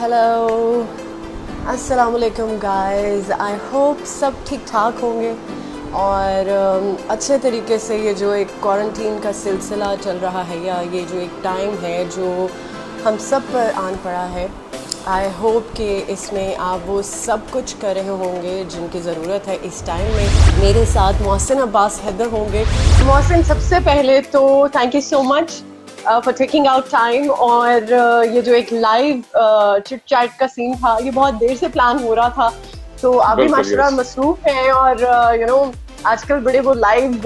Hello, अस्सलाम वालेकुम guys. I hope सब ठीक ठाक होंगे और अच्छे तरीके से ये जो एक क्वारंटीन का सिलसिला चल रहा है या ये जो एक टाइम है जो हम सब पर आन पड़ा है, आई होप कि इसमें आप वो सब कुछ कर रहे होंगे जिनकी ज़रूरत है इस टाइम में। मेरे साथ मोहसिन अब्बास हैदर होंगे। मोहसिन, सबसे पहले तो thank you so much for taking out time. और ये जो एक लाइव चिट चैट का सीन था, ये बहुत देर से प्लान हो रहा था, तो आप भी माशाल्लाह मसरूफ हैं और आजकल बड़े वो लाइव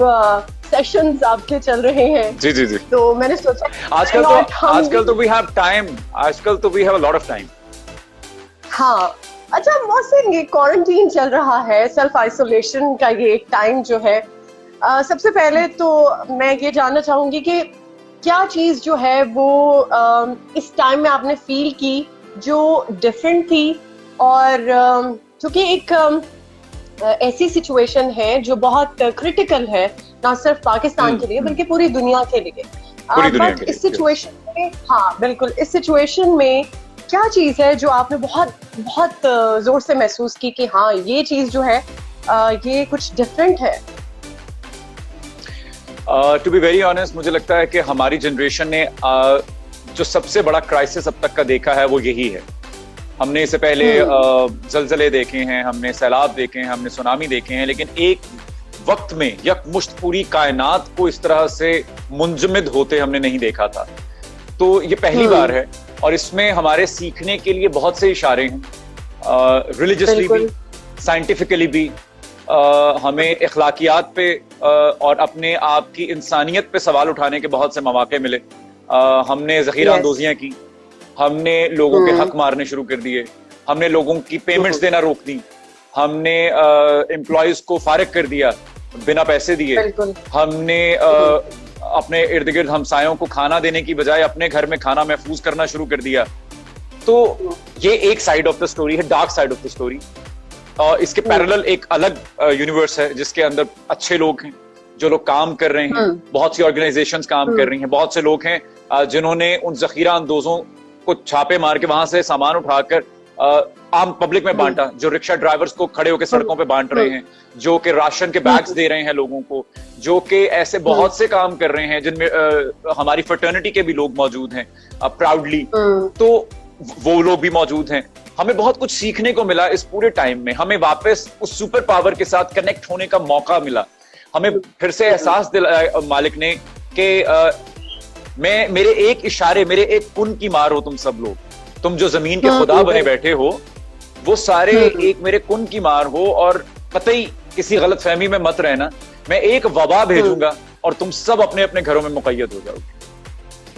सेशंस आपके चल रहे हैं। जी जी जी। तो मैंने सोचा आजकल तो वी हैव टाइम, आजकल तो we have a lot of time. हाँ, अच्छा मोहसिन, ये क्वारंटीन चल रहा है, सेल्फ आइसोलेशन का ये एक टाइम जो है, सबसे पहले तो मैं ये जानना चाहूंगी कि क्या चीज जो है वो इस टाइम में आपने फील की जो डिफरेंट थी, और क्योंकि एक ऐसी सिचुएशन है जो बहुत क्रिटिकल है, ना सिर्फ पाकिस्तान के लिए बल्कि पूरी दुनिया के लिए। बट इस सिचुएशन में, हाँ बिल्कुल, इस सिचुएशन में क्या चीज है जो आपने बहुत बहुत जोर से महसूस की कि हाँ ये चीज जो है ये कुछ डिफरेंट है? टू बी वेरी ऑनेस्ट, मुझे लगता है कि हमारी जनरेशन ने जो सबसे बड़ा क्राइसिस अब तक का देखा है वो यही है। हमने इससे पहले जलजले देखे हैं, हमने सैलाब देखे हैं, हमने सुनामी देखे हैं, लेकिन एक वक्त में यकमुश्त पूरी कायनात को इस तरह से मुंजमद होते हमने नहीं देखा था। तो ये पहली बार है और इसमें हमारे सीखने के लिए बहुत से इशारे हैं, रिलीजियसली भी, साइंटिफिकली भी। हमें इखलाकियात पे और अपने आप की इंसानियत पे सवाल उठाने के बहुत से मौके मिले। हमने ज़ख़ीरा अंदोजियां की, हमने लोगों के हक मारने शुरू कर दिए, हमने लोगों की पेमेंट्स देना रोक दी, हमने एम्प्लॉयज को फारिग कर दिया बिना पैसे दिए, हमने अपने इर्द गिर्द हमसायों को खाना देने की बजाय अपने घर में खाना महफूज करना शुरू कर दिया। तो ये एक साइड ऑफ द स्टोरी है, dark side of the story. इसके पैरेलल एक अलग यूनिवर्स है जिसके अंदर अच्छे लोग हैं, जो लोग काम कर रहे हैं, बहुत सी ऑर्गेनाइजेशंस काम कर रही हैं, बहुत से लोग हैं जिन्होंने उन जखीरा अंदोजों को छापे मार के वहां से सामान उठाकर आम पब्लिक में बांटा, जो रिक्शा ड्राइवर्स को खड़े होकर सड़कों पे बांट रहे हैं, जो कि राशन के बैग्स दे रहे हैं लोगों को, जो कि ऐसे बहुत से काम कर रहे हैं जिनमें हमारी फ्रेटर्निटी के भी लोग मौजूद हैं प्राउडली, तो वो लोग भी मौजूद हैं। हमें बहुत कुछ सीखने को मिला इस पूरे टाइम में। हमें वापस उस सुपर पावर के साथ कनेक्ट होने का मौका मिला। हमें फिर से एहसास दिलाया मालिक ने कि मेरे एक इशारे, मेरे एक कुन की मार हो तुम सब लोग, तुम जो जमीन के खुदा बने बैठे हो, वो सारे एक मेरे कुन की मार हो, और कतई किसी गलत फहमी में मत रहना। मैं एक वबा भेजूंगा और तुम सब अपने अपने घरों में मुक़य्यद हो जाओगे।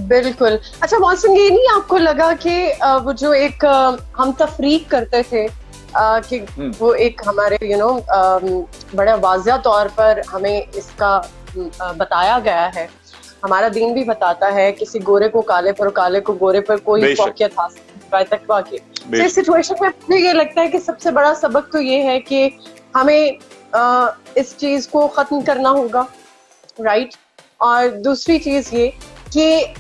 बिल्कुल। अच्छा मोहसिन, ये नहीं आपको लगा कि वो जो एक हम तफरीक करते थे कि वो एक हमारे बड़ा वाज़िया तौर पर हमें इसका बताया गया है, हमारा दीन भी बताता है, किसी गोरे को काले पर, काले को गोरे पर कोई फौकियत हासिल तकवा की। तो इस सिचुएशन में मुझे ये लगता है कि सबसे बड़ा सबक तो ये है कि हमें इस चीज को खत्म करना होगा, राइट? और दूसरी चीज ये कि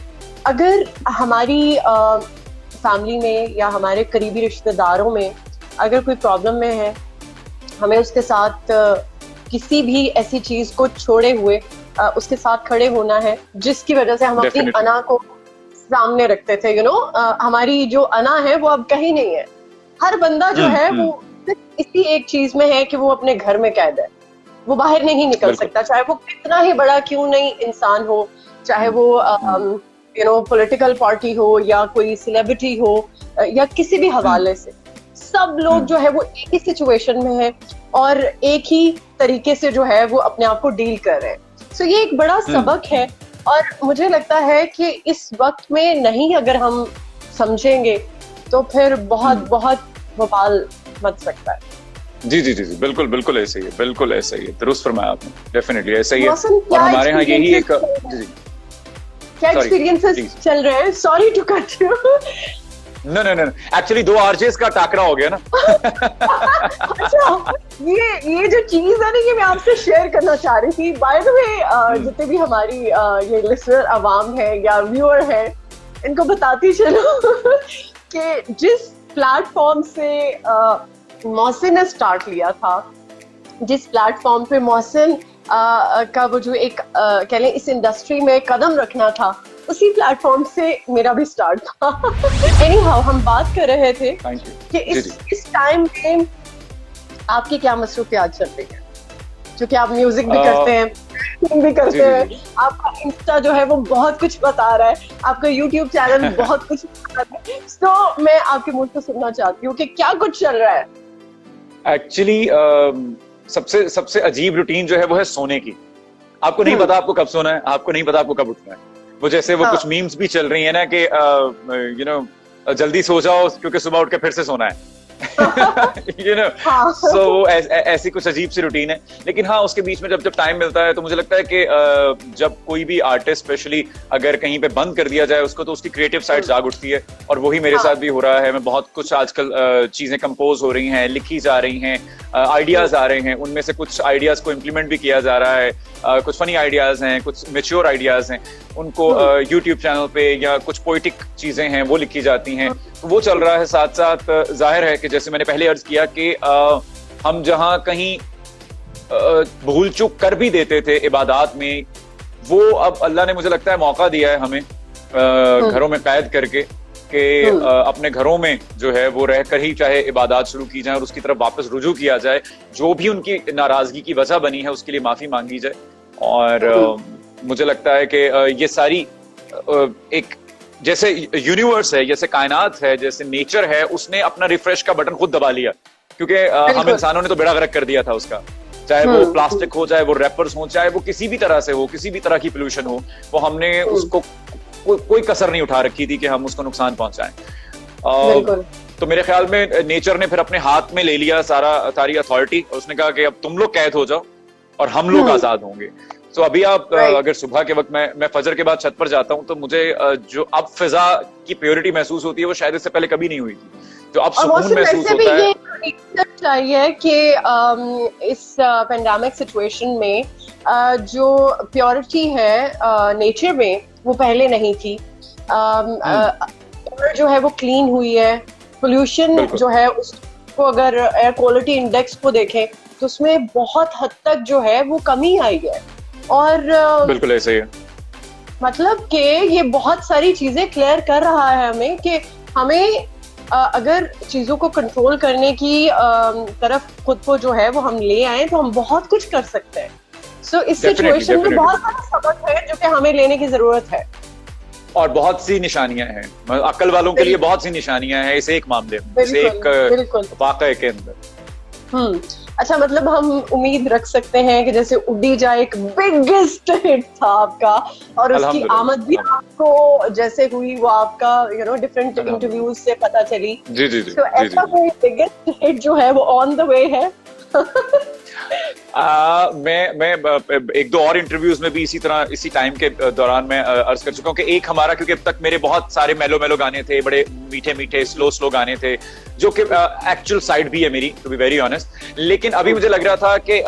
अगर हमारी फैमिली में या हमारे करीबी रिश्तेदारों में अगर कोई प्रॉब्लम में है, हमें उसके साथ किसी भी ऐसी चीज को छोड़े हुए उसके साथ खड़े होना है जिसकी वजह से हम अपनी अना को सामने रखते थे। हमारी जो अना है वो अब कहीं नहीं है। हर बंदा जो है वो इसी एक चीज में है कि वो अपने घर में कैद है, वो बाहर नहीं निकल सकता, चाहे वो कितना ही बड़ा क्यों नहीं इंसान हो, चाहे वो पॉलिटिकल पार्टी हो या कोई सेलिब्रिटी हो या किसी भी हवाले से। सब लोग जो है वो एक ही सिचुएशन में है और एक ही तरीके से जो है वो अपने आप को डील कर रहे हैं। सो ये एक बड़ा सबक है और मुझे लगता है कि इस वक्त में नहीं अगर हम समझेंगे तो फिर बहुत बहुत बवाल मच सकता है। जी जी जी जी, बिल्कुल बिल्कुल ऐसे ही है, बिल्कुल ऐसा ही है, दुरुस्त फरमाया आपने, डेफिनेटली ऐसा ही है। और हमारे यहाँ यही एक क्या एक्सपीरियंसेस चल रहे हैं? Sorry to cut you. No no no, actually 2 RJs का टाकरा हो गया ना। अच्छा, ये जो चीज है ना, ये मैं आपसे शेयर करना चाह रही थी। बाय द वे, जितने भी हमारी ये लिसनर अवाम है या व्यूअर है, इनको बताती चलो कि जिस प्लेटफॉर्म से मोहसिन ने स्टार्ट लिया था, जिस प्लेटफॉर्म पे मोहसिन का वो जो एक कह लें इस इंडस्ट्री में कदम रखना था, उसी प्लेटफॉर्म से मेरा भी स्टार्ट था। एनीहाउ, हम बात कर रहे थे कि इस टाइम में आपकी क्या मसरूफियात चल रही है, क्योंकि आप म्यूजिक भी करते हैं, भी करते हैं, आपका इंस्टा जो है वो बहुत कुछ बता रहा है, आपका यूट्यूब चैनल बहुत कुछ बता रहा है। तो मैं आपके मुंह से सुनना चाहती हूँ कि क्या कुछ चल रहा है। एक्चुअली सबसे अजीब रूटीन जो है वो है सोने की। आपको नहीं पता आपको कब सोना है, आपको नहीं पता आपको कब उठना है। वो जैसे वो कुछ मीम्स भी चल रही है ना कि जल्दी सो जाओ क्योंकि सुबह उठ के फिर से सोना है। So ऐसी कुछ अजीब सी रूटीन है। लेकिन हाँ, उसके बीच में जब टाइम मिलता है तो मुझे लगता है कि जब कोई भी आर्टिस्ट स्पेशली अगर कहीं पे बंद कर दिया जाए उसको, तो उसकी क्रिएटिव साइड जाग उठती है। और वही मेरे साथ भी हो रहा है। मैं बहुत कुछ आजकल चीजें कंपोज हो रही हैं, लिखी जा रही हैं, आइडियाज आ रहे हैं, उनमें से कुछ आइडियाज को इम्प्लीमेंट भी किया जा रहा है। कुछ फनी आइडियाज हैं, कुछ मेच्योर आइडियाज हैं, उनको यूट्यूब चैनल पे, या कुछ पोइटिक चीजें हैं वो लिखी जाती हैं। तो वो चल रहा है। साथ साथ जाहिर है कि जैसे मैंने पहले अर्ज किया कि हम जहां कहीं भूल चूक कर भी देते थे इबादत में, वो अब अल्लाह ने मुझे लगता है मौका दिया है हमें घरों में कैद करके कि अपने घरों में जो है वो रहकर ही चाहे इबादत शुरू की जाए और उसकी तरफ वापस रुजू किया जाए। जो भी उनकी नाराजगी की वजह बनी है उसके लिए माफी मांगी जाए। और मुझे लगता है कि ये सारी एक जैसे यूनिवर्स है, जैसे कायनात है, जैसे नेचर है, उसने अपना रिफ्रेश का बटन खुद दबा लिया। क्योंकि हम इंसानों ने तो बेड़ा गर्क कर दिया था उसका। चाहे वो प्लास्टिक हो, चाहे वो रैपर्स हो, चाहे वो किसी भी तरह से हो, किसी भी तरह की पोल्यूशन हो, वो हमने उसको कोई कसर नहीं उठा रखी थी कि हम उसको नुकसान पहुंचाएं। तो मेरे ख्याल में नेचर ने फिर अपने हाथ में ले लिया सारी अथॉरिटी, और उसने कहा कि अब तुम लोग कैद हो जाओ और हम लोग आजाद होंगे। तो अभी आप अगर सुबह के वक्त मैं फजर के बाद छत पर जाता हूं तो मुझे जो अब फिजा की प्योरिटी महसूस होती है वो शायद इससे पहले कभी नहीं हुई थी। जो अब सुकून महसूस होता है। चाहिए कि इस पेंडेमिक सिचुएशन में जो प्योरिटी है नेचर में वो पहले नहीं थी। जो है वो क्लीन हुई है। पोल्यूशन जो है उसको अगर एयर क्वालिटी इंडेक्स को देखें तो उसमें बहुत हद तक जो है वो कमी आई है। और बिल्कुल ऐसे ही है। मतलब कि ये बहुत सारी चीजें क्लियर कर रहा है हमें कि हमें अगर चीजों को कंट्रोल करने की तरफ खुद को जो है वो हम ले आए तो हम बहुत कुछ कर सकते हैं। सो इस सिचुएशन में बहुत सारा सबक है जो कि हमें लेने की जरूरत है। और बहुत सी निशानियां हैं, अक्ल वालों के लिए बहुत सी निशानियां हैं इस एक मामले में, इस एक वाकये के अंदर। अच्छा, मतलब हम उम्मीद रख सकते हैं कि जैसे उड़ी जाए एक बिगेस्ट हिट था आपका, और उसकी आमद भी आपको जैसे हुई वो आपका डिफरेंट इंटरव्यूज से पता चली। तो ऐसा कोई बिगेस्ट हिट जो है वो ऑन द वे है? मैं एक दो और इंटरव्यूज में भी इसी टाइम के दौरान मैं अर्ज कर चुका हूँ कि एक हमारा, क्योंकि अब तक मेरे बहुत सारे मेलो गाने थे, बड़े मीठे मीठे स्लो गाने थे, जो कि एक्चुअल साइड भी है मेरी, टू बी वेरी ऑनेस्ट। लेकिन अभी मुझे लग रहा था कि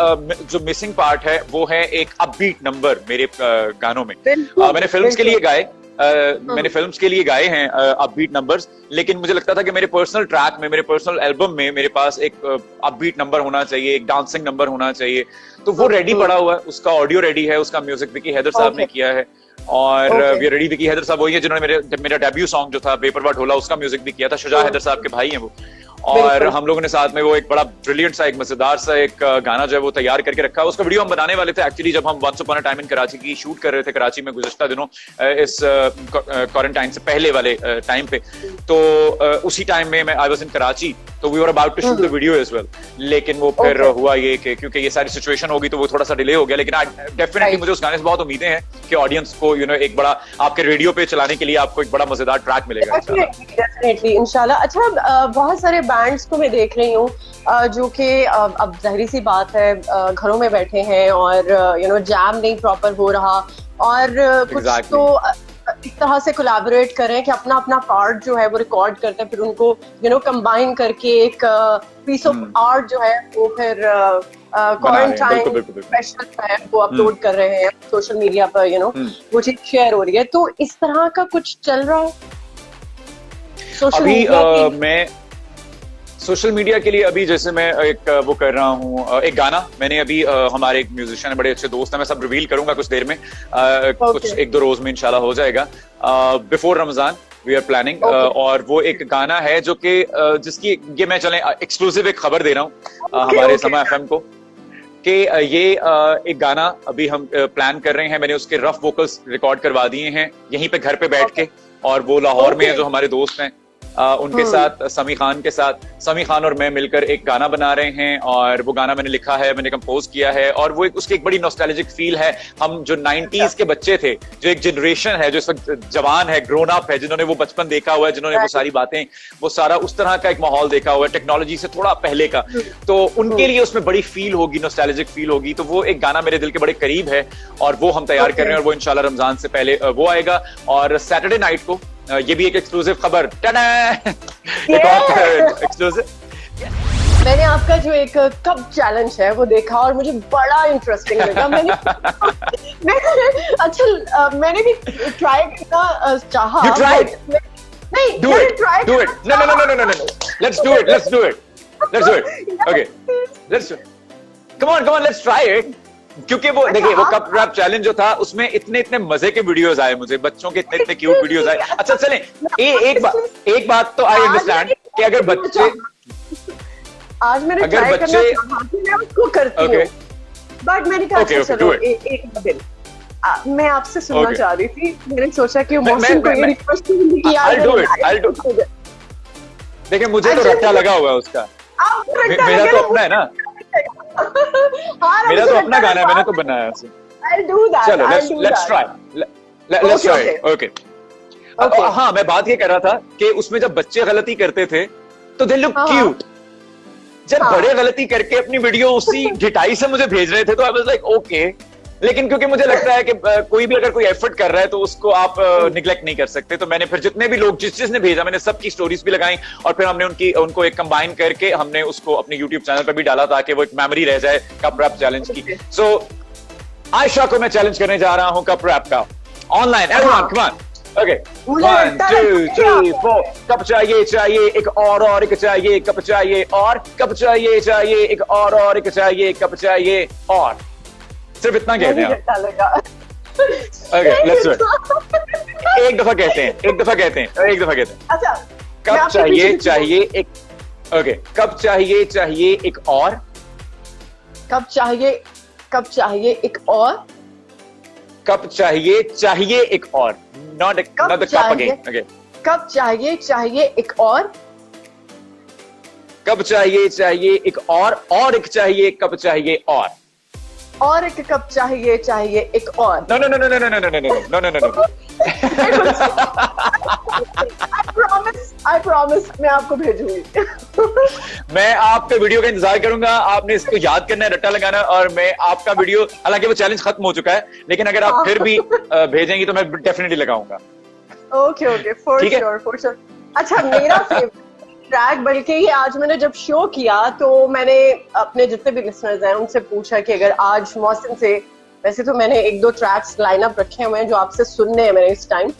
जो मिसिंग पार्ट है वो है एक अपबीट नंबर मेरे गानों में। मैंने फिल्म्स के लिए गाए, मैंने फिल्म्स के लिए गाए हैं अपबीट नंबर्स, लेकिन मुझे लगता था कि मेरे पर्सनल ट्रैक में, मेरे पर्सनल एल्बम में मेरे पास एक अपबीट नंबर होना चाहिए, एक डांसिंग नंबर होना चाहिए। तो वो रेडी पड़ा हुआ है, उसका ऑडियो रेडी है, उसका म्यूजिक विकी हैदर साहब ने किया है। और वी रेडी विकी हैदर साहब वही है जिन्होंने मेरा डेब्यू सॉन्ग जो था बेपरवाह ढोला उसका म्यूजिक भी किया था। शुजा हैदर साहब के भाई हैं वो। और हम लोगों ने साथ में वो एक बड़ा ब्रिलियंट सा, एक मजेदार सा एक गाना जो है वो तैयार करके रखा। उसका वीडियो हम बनाने वाले थे एक्चुअली, जब हम once upon a time in Karachi की शूट कर रहे थे कराची में गुज़श्ता दिनों, इस क्वारंटाइन से पहले वाले टाइम पे। तो उसी टाइम में मैं आई वाज इन कराची, तो we were about to shoot the video as well. लेकिन वो फिर हुआ ये कि क्योंकि ये सारी सिचुएशन होगी तो वो थोड़ा सा डिले हो गया। लेकिन डेफिनेटली मुझे उस गाने से बहुत उम्मीदें हैं कि ऑडियंस को एक बड़ा आपके रेडियो पे चलाने के लिए आपको एक बड़ा मजेदार ट्रैक मिलेगा डेफिनेटली इंशाल्लाह। अच्छा, बहुत सारे बैंड्स को मैं देख रही हूँ जो कि अब जाहिर सी बात है घरों में बैठे हैं और जैम नहीं प्रॉपर हो रहा, और कुछ तो इस तरह से कोलैबोरेट करें कि अपना अपना पार्ट जो है वो रिकॉर्ड करते हैं, फिर उनको कंबाइन करके एक पीस ऑफ आर्ट जो है वो फिर क्वारंटाइन स्पेशल है वो अपलोड कर रहे हैं सोशल मीडिया पर, वो चीज शेयर हो रही है। तो इस तरह का कुछ चल रहा है सोशल मीडिया? सोशल मीडिया के लिए अभी जैसे मैं एक वो कर रहा हूँ, एक गाना मैंने अभी हमारे एक म्यूजिशियन है, बड़े अच्छे दोस्त हैं, मैं सब रिवील करूंगा कुछ देर में, कुछ एक दो रोज में इंशाल्लाह हो जाएगा, before Ramzan we are planning. और वो एक गाना है जो कि जिसकी ये मैं चले एक्सक्लूसिव एक खबर दे रहा हूँ हमारे समा एफएम को कि ये एक गाना अभी हम प्लान कर रहे हैं। मैंने उसके रफ वोकल्स रिकॉर्ड करवा दिए हैं यहीं पे घर पे बैठ के, और वो लाहौर में है जो हमारे दोस्त हैं उनके साथ, समी खान के साथ, समी खान और मैं मिलकर एक गाना बना रहे हैं। और वो गाना मैंने लिखा है, मैंने कंपोज किया है, और वो उसकी एक बड़ी नॉस्टैल्जिक फील है। हम जो 90s के बच्चे थे, जो एक जनरेशन है जो इस वक्त जवान है, ग्रोन अप है, जिन्होंने वो बचपन देखा हुआ है, जिन्होंने वो सारी बातें, वो सारा उस तरह का एक माहौल देखा हुआ है टेक्नोलॉजी से थोड़ा पहले का, तो उनके लिए उसमें बड़ी फील होगी, नॉस्टैल्जिक फील होगी। तो वो एक गाना मेरे दिल के बड़े करीब है और वो हम तैयार कर रहे हैं, और वो इंशाल्लाह रमजान से पहले वो आएगा। और सैटरडे नाइट को ये भी एक एक्सक्लूसिव खबर, एक और एक्सक्लूसिव। मैंने आपका जो एक कप चैलेंज है वो देखा और मुझे बड़ा इंटरेस्टिंग लगा। मैंने भी ट्राई करना चाहा। नहीं, do it. No. Let's do it. Okay, let's do it. Come on, let's try it. क्योंकि वो देखिए, वो कप रैप चैलेंज जो था उसमें इतने मजे के वीडियोस आए, मुझे बच्चों के इतने क्यूट वीडियोस आए। अच्छा चलें, एक बात तो आई अंडरस्टैंड कि अगर बच्चे, आज मैंने ट्राई करना चाहा कि मैं उसको करती हूं, बट मैंने कहा चलो एक दिन मैं आपसे सुनना चाह रही थी। मैंने सोचा कि मौसम को ये रिक्वेस्ट की, I'll do it। देखिए मुझे तो रट्टा लगा हुआ है उसका, मेरा तो अपना है ना, मेरा तो अपना गाना है, मैंने तो बनाया उसे। चलो let's try it, okay। हाँ, मैं बात ये कर रहा था कि उसमें जब बच्चे गलती करते थे तो दे लुक क्यूट, जब बड़े गलती करके अपनी वीडियो उसी ढिठाई से मुझे भेज रहे थे तो आई वाज लाइक ओके। लेकिन क्योंकि मुझे लगता है कि कोई भी अगर कोई एफर्ट कर रहा है तो उसको आप निग्लेक्ट नहीं कर सकते, तो मैंने फिर जितने भी लोग जिसने भेजा मैंने सबकी स्टोरीज भी लगाई, और फिर हमने उनको एक कंबाइन करके हमने उसको अपने यूट्यूब चैनल पर भी डाला ताकि वो एक मेमोरी रह जाए कप रैप चैलेंज की। सो आयशा को मैं चैलेंज करने जा रहा हूं कप रैप का online. Everyone come on, okay 1 2 3 4। Cup चाहिए एक और एक चाहिए, कप चाहिए और कप चाहिए एक और एक चाहिए, कप चाहिए और, सिर्फ इतना कहते हैं आप। Okay let's do it. एक दफा कहते हैं। अच्छा, कप चाहिए एक, ओके, कप चाहिए एक और, कप चाहिए एक और, कप चाहिए एक और, not the cup again, okay। Cup चाहिए एक और, कप चाहिए एक और एक चाहिए, कप चाहिए और एक कप चाहिए एक और। No। I promise मैं आपको भेजूंगी। मैं आपके वीडियो का इंतजार करूंगा, आपने इसको याद करना है, रट्टा लगाना, और मैं आपका वीडियो, हालांकि वो चैलेंज खत्म हो चुका है, लेकिन अगर आप फिर भी भेजेंगी तो मैं डेफिनेटली लगाऊंगा। Okay for sure. अच्छा, मेरा फेवरेट ट्रैक, बल्कि ये आज मैंने जब शो किया तो मैंने अपने जितने भी लिसनर्स हैं उनसे पूछा कि अगर आज मौसम से, वैसे तो मैंने एक दो ट्रैक्स लाइन अप रखे हुए हैं जो आपसे सुनने हैं मैंने इस टाइम,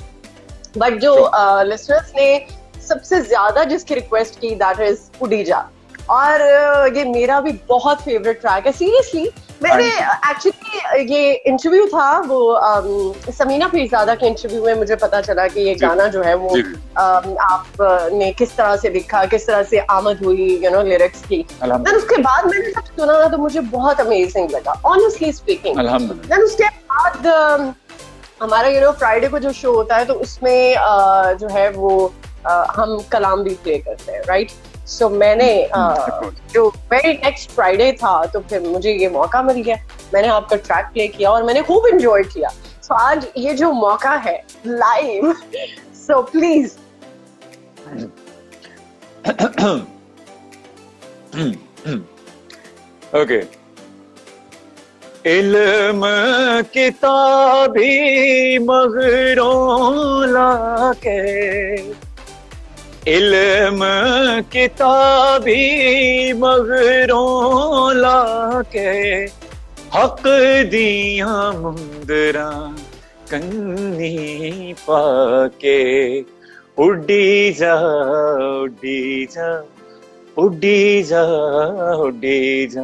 बट जो लिसनर्स ने सबसे ज्यादा जिसकी रिक्वेस्ट की दैट इज उडीजा, और ये मेरा भी बहुत फेवरेट ट्रैक है सीरियसली। मैंने एक्चुअली ये इंटरव्यू था वो समीना पीरजादा के इंटरव्यू में मुझे पता चला कि ये गाना जो है वो आपने किस तरह से लिखा, किस तरह से आमद हुई लिरिक्स की। देन उसके बाद मैंने जब सुना ना तो मुझे बहुत अमेजिंग लगा, ऑनेस्टली स्पीकिंग। देन उसके बाद हमारा फ्राइडे को जो शो होता है तो उसमें जो है वो हम कलाम भी प्ले करते हैं, राइट। सो मैंने जो वेरी नेक्स्ट फ्राइडे था तो फिर मुझे ये मौका मिल गया, मैंने आपका ट्रैक प्ले किया और मैंने खूब एंजॉय किया। सो आज ये जो मौका है लाइव, सो प्लीज। ओके। इल्म किताबी मगरों लाके, इल्म किताबी मगरों लाके, हक दिया मुंदरा कन्नी पाके, उड़ी जा उड़ी जा उड़ी जा,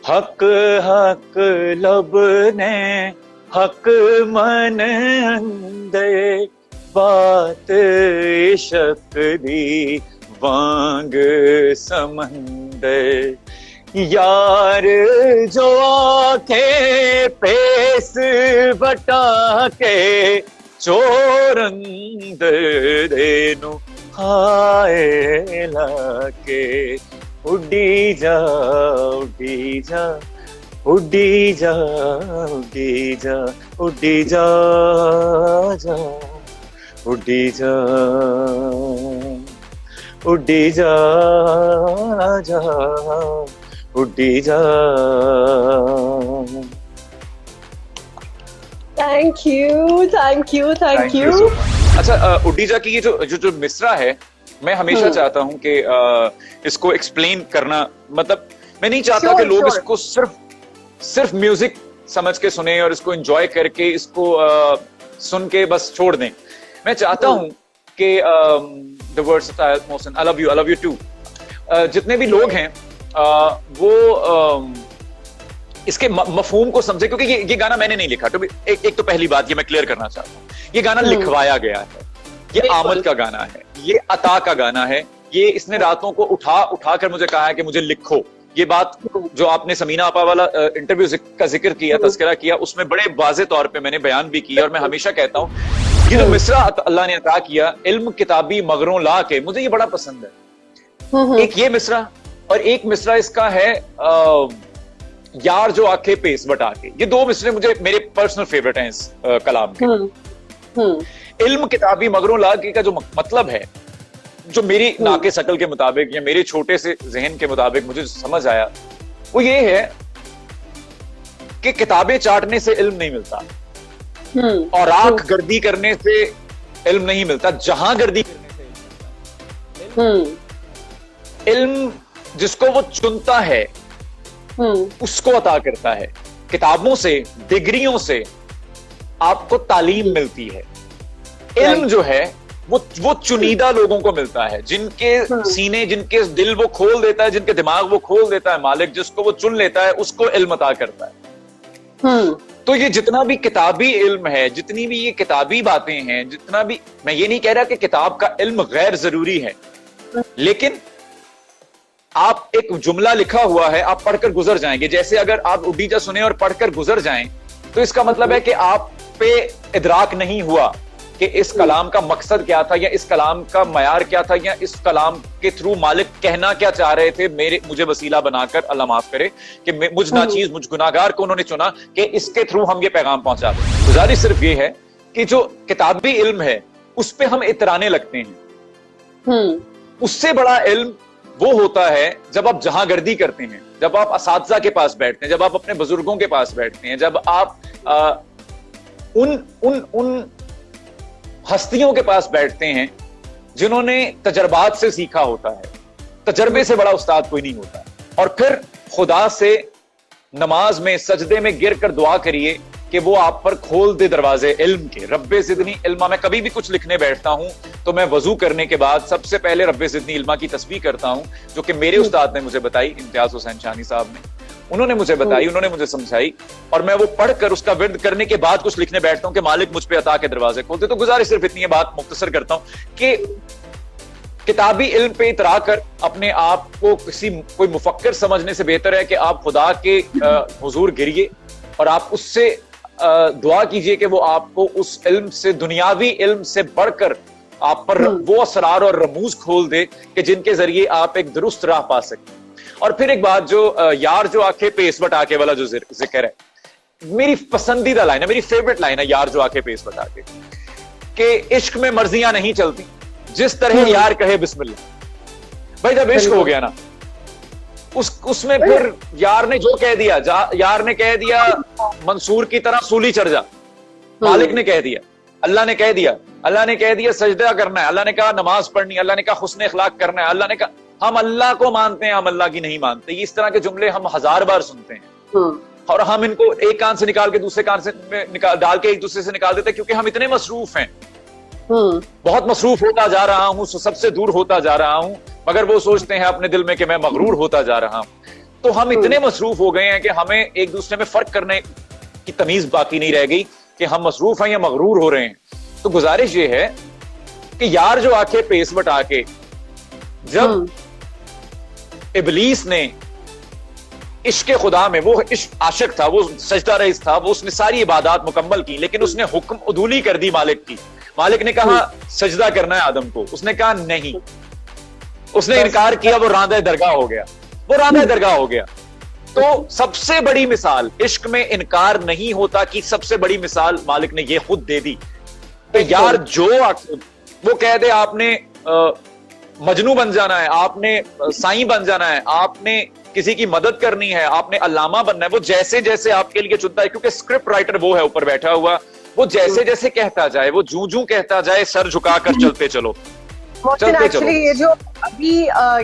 हक हक लब ने हक मन अंदर, बात इश्क दी वांग समंदर, यार जो आखे पेस बटा के चोरंद देनु हाय लाके, उड़ी जा उड़ी जा उड़ी जा उड़ी जा उड़ी जा जा उड़ी जा उड़ी जा जा उड़ी जा। Thank you thank you thank you. अच्छा, उड़ी जा की ये जो मिसरा है, मैं हमेशा चाहता हूं कि इसको एक्सप्लेन करना, मतलब मैं नहीं चाहता कि लोग इसको सिर्फ म्यूजिक समझ के सुने और इसको एंजॉय करके इसको सुन के बस छोड़ दें। मैं चाहता हूं कि the versatile Mohsin, I love you too, जितने भी लोग हैं वो इसके मफहूम को समझे, क्योंकि ये गाना मैंने नहीं लिखा। तो एक तो पहली बात ये मैं क्लियर करना चाहता हूँ, ये गाना लिखवाया गया है, ये आमद का गाना है, ये अता का गाना है, ये इसने रातों को उठा कर मुझे कहा है कि मुझे लिखो। ये बात जो आपने समीना आपा वाला इंटरव्यू का जिक्र किया, तस्करा किया, उसमें बड़े वाज़े तौर पे मैंने बयान भी किया। और मैं हमेशा कहता हूँ ये जो मिसरा अल्लाह ने अता किया, इल्म किताबी मगरों ला के, मुझे ये बड़ा पसंद है। एक ये मिसरा और एक मिसरा इसका है यार जो आंखें पेश बटा के। ये दो मिसरे मुझे मेरे पर्सनल फेवरेट हैं इस कलाम के। इल्म किताबी मगरों ला के का जो मतलब है, जो मेरी नाके शकल के मुताबिक या मेरे छोटे से जहन के मुताबिक मुझे समझ आया, वो ये है कि किताबें चाटने से इल्म नहीं मिलता और आंख गर्दी करने से इल्म नहीं मिलता, जहां गर्दी करने से इल्म मिलता। इल्म जिसको वो चुनता है उसको अता करता है। किताबों से, डिग्रियों से आपको तालीम मिलती है। इल्म जो है वो चुनीदा लोगों को मिलता है, जिनके सीने, जिनके दिल वो खोल देता है, जिनके दिमाग वो खोल देता है मालिक, जिसको वो चुन लेता है, उसको इल्म अता करता है। तो ये जितना भी किताबी इल्म है, जितनी भी ये किताबी बातें हैं, जितना भी, मैं ये नहीं कह रहा कि किताब का इल्म गैर जरूरी है, लेकिन आप एक जुमला लिखा हुआ है, आप पढ़कर गुजर जाएंगे। जैसे अगर आप उड़ी जा सुने और पढ़कर गुजर जाएं, तो इसका मतलब है कि आप पे इदराक नहीं हुआ कि इस कलाम का मकसद क्या था, या इस कलाम का मयार क्या था, या इस कलाम के थ्रू मालिक कहना क्या चाह रहे थे मुझे वसीला बनाकर, अल्लाह माफ करे, कि मुझ नाचीज, मुझ गुनाहगार को उन्होंने चुना कि इसके थ्रू हम ये पैगाम पहुंचा दें। गुजारिश सिर्फ ये है कि जो किताबी इल्म है उस पे हम इतराने लगते हैं। उससे बड़ा इल्म वो होता है जब आप जहां गर्दी करते हैं, जब आप असातिज़ा के पास बैठते हैं, जब आप अपने बुजुर्गों के पास बैठते हैं, जब आप उन हस्तियों के पास बैठते हैं जिन्होंने तजर्बात से सीखा होता है। तजर्बे से बड़ा उस्ताद कोई नहीं होता। और फिर खुदा से नमाज में, सजदे में गिर कर दुआ करिए कि वो आप पर खोल दे दरवाजे इल्म के। रब्बे ज़िदनी इल्मा। मैं कभी भी कुछ लिखने बैठता हूं तो मैं वजू करने के बाद सबसे पहले रब्बे ज़िदनी इल्मा की तस्बीह करता हूं, जो कि मेरे उस्ताद ने मुझे बताई, इम्तियाज हुसैन शानी साहब ने। उन्होंने मुझे बताई, उन्होंने मुझे समझाई, और मैं वो पढ़कर उसका विर्द करने के बाद कुछ लिखने बैठता हूं कि मालिक मुझ पे अता के दरवाजे खोलते। तो गुजारिश सिर्फ इतनी है, बात मुख्तसर करता हूं कि किताबी इल्म पे इतरा कर अपने आप को कोई मुफक्किर समझने से बेहतर है कि आप खुदा के हुजूर गिरिए और आप उससे दुआ कीजिए कि वो आपको उस इल्म से, दुनियावी इल्म से बढ़कर आप पर वो असरार और रमूज खोल दे कि जिनके जरिए आप एक दुरुस्त राह पा सकते। और फिर एक बात, जो यार जो आंखें पेश बटाके वाला जो जिक्र है, मेरी पसंदीदा लाइन है, मेरी फेवरेट लाइन है, यार जो आंखें पेश बटाके, कि इश्क में मर्जियां नहीं चलती, जिस तरह यार कहे बिस्मिल्लाह। भाई जब इश्क हो गया ना, उसमें फिर यार ने जो कह दिया, यार ने कह दिया मंसूर की तरह सूली चढ़ जा, मालिक ने कह दिया, अल्लाह ने कह दिया, अल्लाह ने कह दिया सजदा करना है, अल्लाह ने कहा नमाज पढ़नी, अल्लाह ने कहा हुस्न अखलाक करना है, अल्लाह ने कहा। हम अल्लाह को मानते हैं, हम अल्लाह की नहीं मानते। इस तरह के जुमले हम 1000 बार सुनते हैं और हम इनको एक कान से निकाल के दूसरे कान से डाल के एक दूसरे से निकाल देते हैं, क्योंकि हम इतने मसरूफ हैं बहुत मसरूफ होता जा रहा हूँ, सबसे दूर होता जा रहा हूँ, मगर वो सोचते हैं अपने दिल में कि मैं मगरूर होता जा रहा हूँ। तो हम इतने मसरूफ हो गए हैं कि हमें एक दूसरे में फर्क करने की तमीज बाकी नहीं रह गई कि हम मसरूफ हैं या मगरूर हो रहे हैं। तो गुजारिश ये है कि यार जो आके पेश बटा के जब इबलीस ने इश्क़ खुदा में, वो इश्क आशिक था, वो सजदा रईस था, वो उसने सारी इबादत मुकम्मल की, लेकिन उसने हुक्म उदूली कर दी मालिक की। मालिक ने कहा सजदा करना है आदम को, उसने कहा नहीं, उसने इनकार किया, वो रांदे दरगाह हो गया, वो रांदे दरगाह हो गया। तो सबसे बड़ी मिसाल इश्क में इनकार नहीं होता कि सबसे बड़ी मिसाल मालिक ने ये खुद दे दी। तो यार जो वो कह दे आपने मजनू बन जाना है, आपने साईं बन जाना है, आपने किसी की मदद करनी है, आपने अल्लामा बनना है, वो जैसे जैसे आपके लिए चुनता है, क्योंकि स्क्रिप्ट राइटर वो है ऊपर बैठा हुआ, वो जैसे जैसे कहता जाए, वो जूं जूं कहता जाए, सर झुकाकर चलते चलो, चलते चलो। ये जो अभी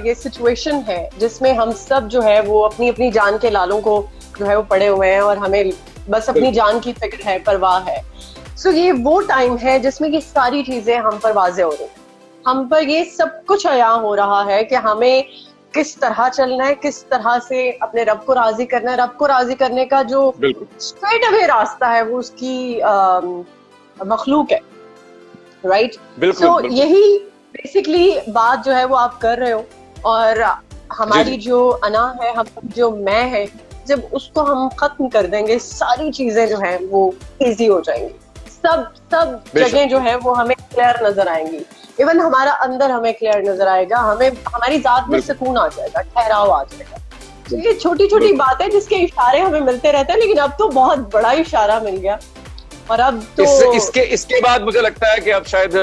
ये सिचुएशन है जिसमें हम सब जो है वो अपनी अपनी जान के लालों को जो है वो पड़े हुए हैं और हमें बस अपनी जान की फिक्र है, परवाह है। सो ये वो टाइम है जिसमें ये सारी चीजें हम पर वाज़ेह हो रही हैं, हम पर ये सब कुछ अयां हो रहा है कि हमें किस तरह चलना है, किस तरह से अपने रब को राजी करना है। रब को राजी करने का जो स्ट्रेट अवे रास्ता है वो उसकी मखलूक है, राइट? तो यही बेसिकली बात जो है वो आप कर रहे हो। और हमारी जो अना है, हम जो मैं है, जब उसको हम खत्म कर देंगे, सारी चीजें जो है वो इजी हो जाएंगी। सब जगह जो है वो हमें क्लियर नजर आएंगी। इवन हमारा अंदर हमें क्लियर नजर आएगा, हमें हमारी जात में सुकून आ जाएगा, ठहराव आ जाएगा। तो ये छोटी छोटी बातें जिसके इशारे हमें मिलते रहते हैं, लेकिन अब तो बहुत बड़ा इशारा मिल गया। और अब तो इसके बाद मुझे लगता है कि अब शायद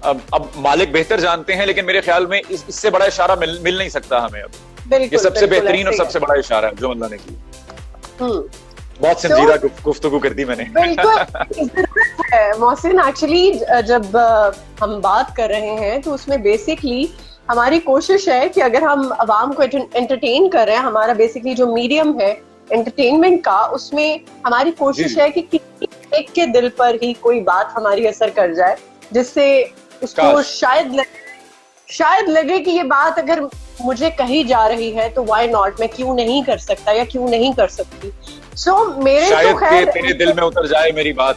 अब मालिक बेहतर जानते हैं, लेकिन मेरे ख्याल में इससे बड़ा इशारा मिल नहीं सकता हमें अब। ये सबसे बेहतरीन और सबसे बड़ा इशारा है जो अल्लाह ने किया। बहुत संजीदा गुफ्तगू कर दी मैंने। बिल्कुल मोहसिन, एक्चुअली जब हम बात कर रहे हैं तो उसमें बेसिकली हमारी कोशिश है कि अगर हम अवाम को एंटरटेन कर रहे हैं, हमारा बेसिकली जो मीडियम है एंटरटेनमेंट का, उसमें हमारी कोशिश है कि किसी एक के दिल पर ही कोई बात हमारी असर कर जाए, जिससे उसको शायद लगे कि ये बात अगर मुझे कही जा रही है तो व्हाई नॉट, मैं क्यों नहीं कर सकता या क्यों नहीं कर सकती। मेरे शायद तो तेरे दिल में उतर जाए मेरी बात।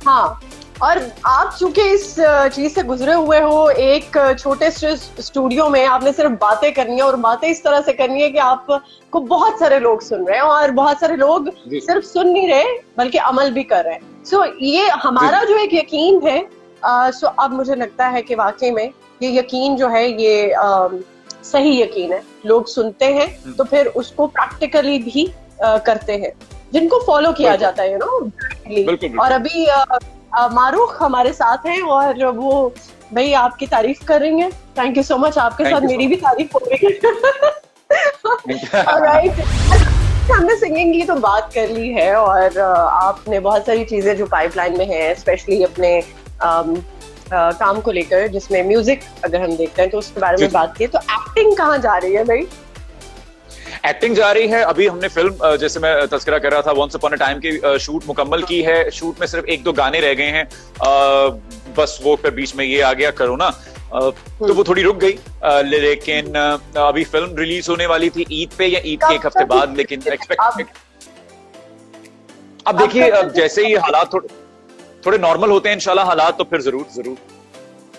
हाँ, और आप चूंकि इस चीज से गुजरे हुए हो, एक छोटे स्टूडियो में आपने सिर्फ बातें करनी है, और बातें इस तरह से करनी है कि आपको बहुत सारे लोग सुन रहे हैं, और बहुत सारे लोग सिर्फ सुन नहीं रहे बल्कि अमल भी कर रहे हैं। सो ये हमारा जो एक यकीन है, सो अब मुझे लगता है कि वाकई में ये यकीन जो है ये सही यकीन है। लोग सुनते हैं तो फिर उसको प्रैक्टिकली भी करते हैं, जिनको फॉलो किया जाता है, यू नो। और अभी मारूख हमारे साथ हैं और वो भाई आपकी तारीफ कर रही हैं। थैंक यू सो मच, आपके साथ मेरी भी तारीफ हो रही है। ऑलराइट, हमने सिंगिंग की तो बात कर ली है, और आपने बहुत सारी चीजें जो पाइपलाइन में है, स्पेशली अपने काम को लेकर, जिसमें म्यूजिक अगर हम देखते हैं तो उसके बारे में बात की। तो एक्टिंग कहाँ जा रही है भाई? एक्टिंग जा रही है। अभी हमने फिल्म, जैसे मैं तज़किरा कर रहा था, वंस अपॉन अ टाइम की शूट मुकम्मल की है। शूट में सिर्फ 1-2 गाने रह गए हैं, बस वो फिर बीच में ये आ गया कोरोना, तो वो थोड़ी रुक गई। लेकिन अभी फिल्म रिलीज होने वाली थी ईद पे या ईद के एक हफ्ते बाद, लेकिन अब देखिए जैसे ही हालात थोड़े नॉर्मल होते हैं इंशाल्लाह हालात, तो फिर जरूर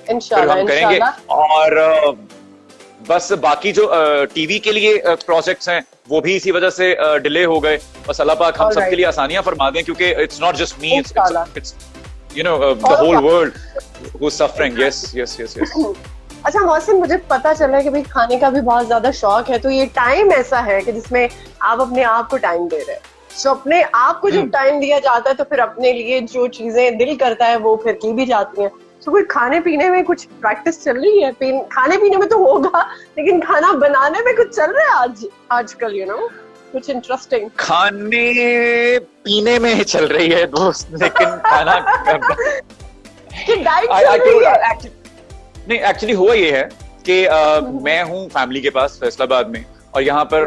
इंशाल्लाह हम करेंगे। और बस बाकी जो टीवी के लिए प्रोजेक्ट्स हैं वो भी इसी वजह से डिले हो गए। बस अल्लाह पाक हम सबके लिए आसानियां फरमा दें, क्योंकि it's not just me, it's you know the whole world who is suffering. Yes. अच्छा मोहसिन, मुझे पता चला कि भाई खाने का भी बहुत ज्यादा शौक है, तो ये टाइम ऐसा है कि जिसमें आप अपने आप को टाइम दे रहे हैं। तो अपने आप को जब टाइम दिया जाता है तो फिर अपने लिए जो चीजें दिल करता है वो फिर की भी जाती हैं। तो कोई खाने पीने में कुछ प्रैक्टिस चल रही है? खाने पीने में तो होगा, लेकिन खाना बनाने में कुछ चल रहा है आजकल, यू नो, कुछ इंटरेस्टिंग? खाने पीने में चल रही है दोस्त, लेकिन खाना नहीं। एक्चुअली हुआ ये है कि मैं हूँ फैमिली के पास फैसलाबाद में, और यहाँ पर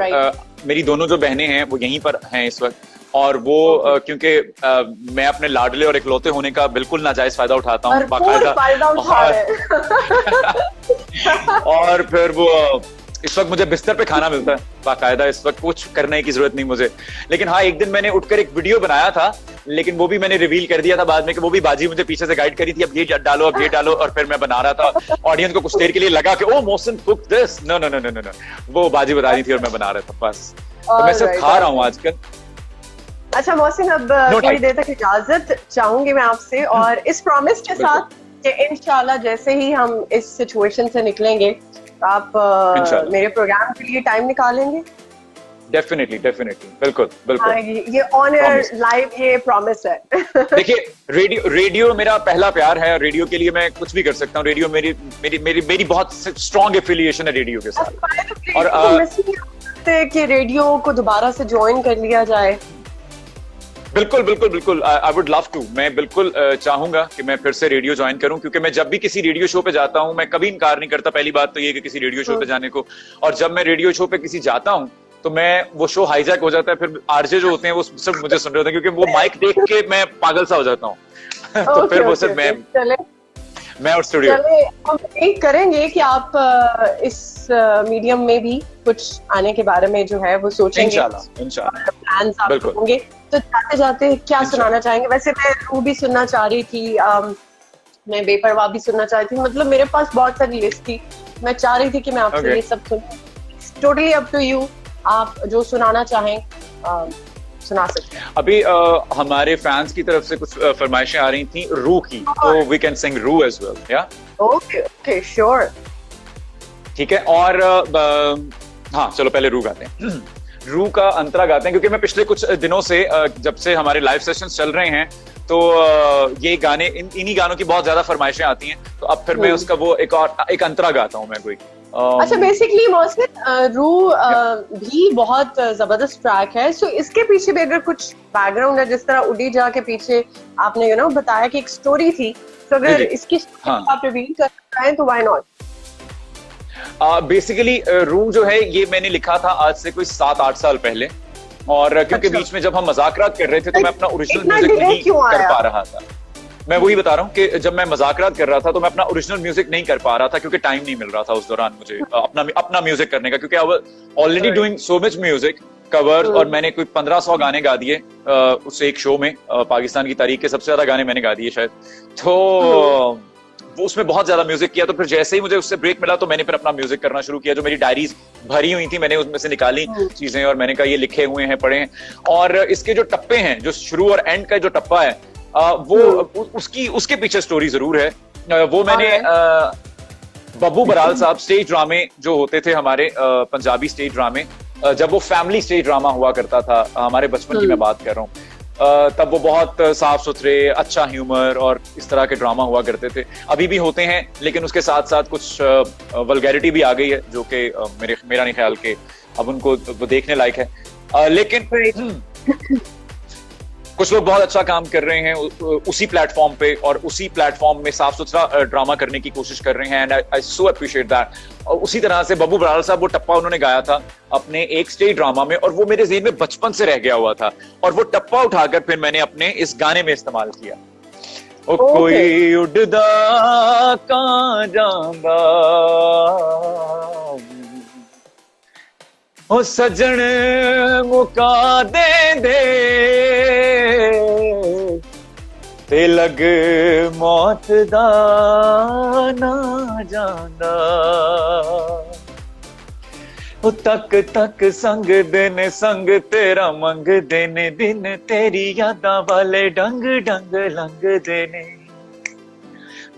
मेरी दोनों जो बहनें हैं वो यहीं पर हैं इस वक्त। और वो क्योंकि मैं अपने लाडले और इकलौते होने का बिल्कुल नाजायज फायदा उठाता हूँ बाकायदा। और फिर वो इस वक्त मुझे बिस्तर पे खाना मिलता है बाकायदा, इस वक्त कुछ करने की जरूरत नहीं मुझे। लेकिन हाँ, एक दिन मैंने उठकर एक वीडियो बनाया था, लेकिन वो भी मैंने रिवील कर दिया था बाद में कि वो भी बाजी मुझे पीछे से गाइड करी थी, अब ये डालो, अब ये डालो, और फिर मैं बना रहा था। ऑडियंस को कुछ देर के लिए लगा कि ओ Mohsin cook this, no no no no no, वो बाजी बता रही थी और मैं बना रहा था बस। तो मैं सिर्फ खा रहा हूँ आजकल। अच्छा मोहसिन, अब थोड़ी देर तक इजाजत चाहूंगी मैं आपसे, और इस प्रॉमिस के साथ कि इंशाल्लाह जैसे ही हम इस सिचुएशन से निकलेंगे आप मेरे प्रोग्राम के लिए टाइम निकालेंगे। डेफिनेटली बिल्कुल बिल्कुल। ये ऑन एयर लाइव ये प्रॉमिस है। देखिए, रेडियो मेरा पहला प्यार है, रेडियो के लिए मैं कुछ भी कर सकता हूँ। रेडियो मेरी मेरी मेरी मेरी बहुत स्ट्रॉन्ग एफिलिएशन है रेडियो के साथ। और कि रेडियो को दोबारा से ज्वाइन कर लिया जाए। बिल्कुल आई वुड लव टू। मैं बिल्कुल चाहूंगा कि मैं फिर से रेडियो ज्वाइन करूं, क्योंकि मैं जब भी किसी रेडियो शो पे जाता हूं मैं कभी इनकार नहीं करता। पहली बात तो ये कि किसी रेडियो शो पे जाने को, और जब मैं रेडियो शो पे किसी जाता हूं तो मैं वो शो हाईजैक हो जाता है, फिर आरजे जो होते हैं वो सब मुझे सुन रहे होते हैं, क्योंकि वो माइक देख के मैं पागल सा हो जाता हूँ। तो फिर वो सिर्फ मैं और स्टूडियो। हम एक करेंगे कि आप इस मीडियम में भी कुछ आने के बारे में जो है वो सोचेंगे, इंशाल्लाह प्लान्स आप होंगे। तो जाते जाते क्या सुनाना चाहेंगे? वैसे मैं रू भी सुनना चाह रही थी, मैं बेपरवाह भी सुनना चाह रही थी, मतलब मेरे पास बहुत सारी लिस्ट थी, मैं चाह रही थी कि मैं आपसे ये सब सुनूं। टोटली अप टू यू, आप जो सुनाना चाहें सुना सकते हैं। अभी हमारे फैंस की तरफ से कुछ फरमाइशें आ रही थी रू की, तो वी कैन सिंग रू एज वेल, या? ओके श्योर, ठीक है। और हाँ, चलो पहले रू गाते हैं। रू का अंतरा गाते हैं, क्योंकि मैं पिछले कुछ दिनों से जब से हमारे लाइव सेशंस चल रहे हैं तो ये गाने इन्हीं गानों की बहुत ज्यादा फरमाइशें आती हैं, तो अब फिर मैं उसका वो एक अंतरा गाता हूँ मैं कोई। अच्छा, बेसिकली मोहसिन रू भी बहुत जबरदस्त ट्रैक है, सो इसके पीछे भी अगर कुछ बैकग्राउंड है, जिस तरह उड़ी जा के पीछे आपने बताया कि एक स्टोरी थी, तो अगर इसकी आप रिवील कर पाए तो व्हाई नॉट? बेसिकली रू जो है ये मैंने लिखा था आज से कोई 7-8 साल पहले, और क्योंकि बीच में जब हम मजाकरात कर रहे थे तो मैं अपना ओरिजिनल म्यूजिक नहीं कर पा रहा था। मैं वही बता रहा हूँ कि जब मैं मजाकरात कर रहा था तो मैं अपना ओरिजिनल म्यूजिक नहीं कर पा रहा था, क्योंकि टाइम नहीं मिल रहा था उस दौरान मुझे अपना म्यूजिक करने का, क्योंकि I was already doing so much music covers, और मैंने कोई 1500 गाने गा दिए उस एक शो में। पाकिस्तान की तारीख के सबसे ज्यादा गाने मैंने गा दिए शायद, तो वो उसमें बहुत ज्यादा म्यूजिक किया। तो फिर जैसे ही मुझे उससे ब्रेक मिला तो मैंने फिर अपना म्यूजिक करना शुरू किया। जो मेरी डायरीज भरी हुई थी मैंने उसमें से निकाली चीजें, और मैंने कहा ये लिखे हुए हैं, पढ़े हैं। और इसके जो टप्पे हैं, जो शुरू और एंड का जो टप्पा है वो उसके पीछे स्टोरी जरूर है। वो मैंने बब्बू बराल साहब स्टेज ड्रामे जो होते थे हमारे पंजाबी स्टेज ड्रामे, जब वो फैमिली स्टेज ड्रामा हुआ करता था, हमारे बचपन की मैं बात कर रहा हूँ, तब वो बहुत साफ सुथरे, अच्छा ह्यूमर और इस तरह के ड्रामा हुआ करते थे। अभी भी होते हैं, लेकिन उसके साथ साथ कुछ वल्गैरिटी भी आ गई है, जो कि मेरा नहीं ख्याल कि अब उनको वो देखने लायक है। लेकिन कुछ लोग बहुत अच्छा काम कर रहे हैं उसी प्लेटफॉर्म पे, और उसी प्लेटफॉर्म में साफ सुथरा ड्रामा करने की कोशिश कर रहे हैं, and I so appreciate that. और उसी तरह से बब्बू बराल साहब वो टप्पा उन्होंने गाया था अपने एक स्टेज ड्रामा में, और वो मेरे ज़हन में बचपन से रह गया हुआ था, और वो टप्पा उठाकर फिर मैंने अपने इस गाने में इस्तेमाल किया। ओ कोई उड़दा कां जांदा ओ सजन मुका दे ते लग मौत दा ना जांदा ओ तक तक संग दिन संग तेरा मंग दिन दिन तेरी यादां वाले डंग डंग लंग देने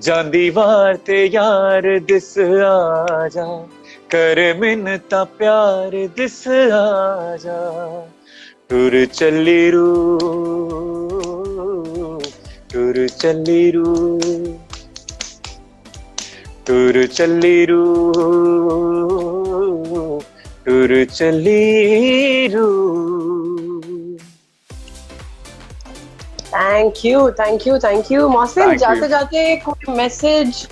जांदी वार ते यार दिस आ जा कर मिन्नता प्यार दिस आजा टुर चली रू टुर चली रू टुर चली रू टुर चली रू। Thank you Mohsin. जाते जाते कोई मैसेज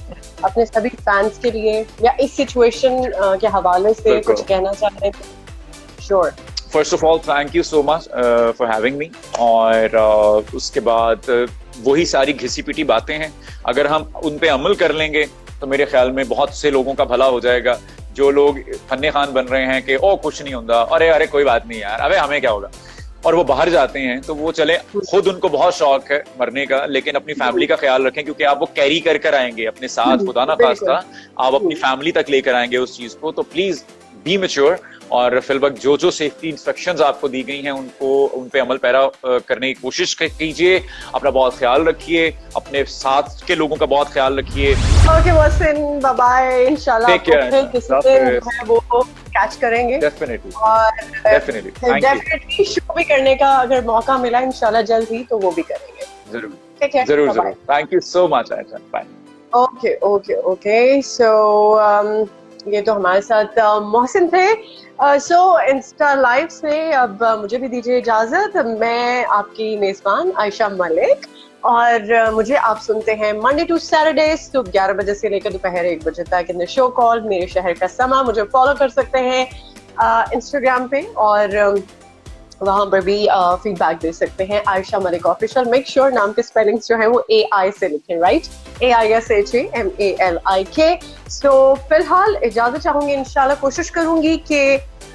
अपने सभी फैंस के लिए या इस सिचुएशन के हवाले से कुछ कहना चाह रहे थे? Sure. First of all thank you so much for having me. और उसके बाद वही सारी घिसी पिटी बातें हैं, अगर हम उन पे अमल कर लेंगे तो मेरे ख्याल में बहुत से लोगों का भला हो जाएगा। जो लोग फन्ने खान बन रहे हैं कि ओ कुछ नहीं होता, अरे अरे कोई बात नहीं यार, अबे हमें क्या होगा, और वो बाहर जाते हैं, तो वो चले, खुद उनको बहुत शौक है मरने का, लेकिन अपनी फैमिली का ख्याल रखें, क्योंकि आप वो कैरी कर आएंगे अपने साथ, खुदा ना खास्ता आप अपनी फैमिली तक लेकर आएंगे उस चीज को। तो प्लीज बी मैच्योर, और फिलवक्त जो जो सेफ्टी इंस्ट्रक्शंस आपको दी गई हैं उनको उन पे अमल पैरा करने की कोशिश कीजिए। अपना बहुत ख्याल रखिए, अपने साथ के लोगों का बहुत ख्याल रखिए। ओके मोहसिन, बाय बाय, इंशाल्लाह फिर किसी दिन वो कैच करेंगे। डेफिनेटली और डेफिनेटली शो भी करने का अगर मौका मिला इंशाल्लाह जल्द ही, तो वो भी करेंगे। जरूर ठीक है, जरूर जरूर। Thank you so much Ayesha, bye. Okay okay okay. So ये तो हमारे साथ मोहसिन थे। सो इंस्टा लाइव से अब मुझे भी दीजिए इजाजत। मैं आपकी मेजबान आयशा मलिक, और मुझे आप सुनते हैं मंडे टू सैटरडे सुबह 11 बजे से लेकर दोपहर 1 बजे तक इन द शो कॉल मेरे शहर का समा। मुझे फॉलो कर सकते हैं इंस्टाग्राम पे, और वहां पर भी फीडबैक दे सकते हैं Ayesha Malik official. Make sure नाम के स्पेलिंग्स जो है वो AI से लिखें, राइट, AISHAMALIK। सो फिलहाल इजाजत चाहूंगी, इंशाल्लाह कोशिश करूंगी कि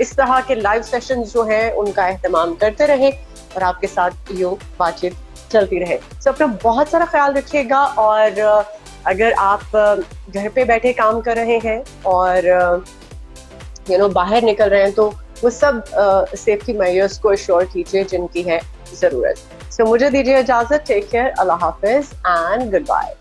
इस तरह के लाइव सेशन जो है उनका एहतमाम करते रहे और आपके साथ यूं बातचीत चलती रहे। सो अपना बहुत सारा ख्याल रखिएगा, और अगर आप घर पे बैठे काम कर रहे हैं और बाहर निकल रहे हैं, तो वो सब सेफ्टी मेजर्स को एश्योर कीजिए जिनकी है जरूरत। सो मुझे दीजिए इजाजत। टेक केयर, अल्लाह हाफिज एंड गुड बाय।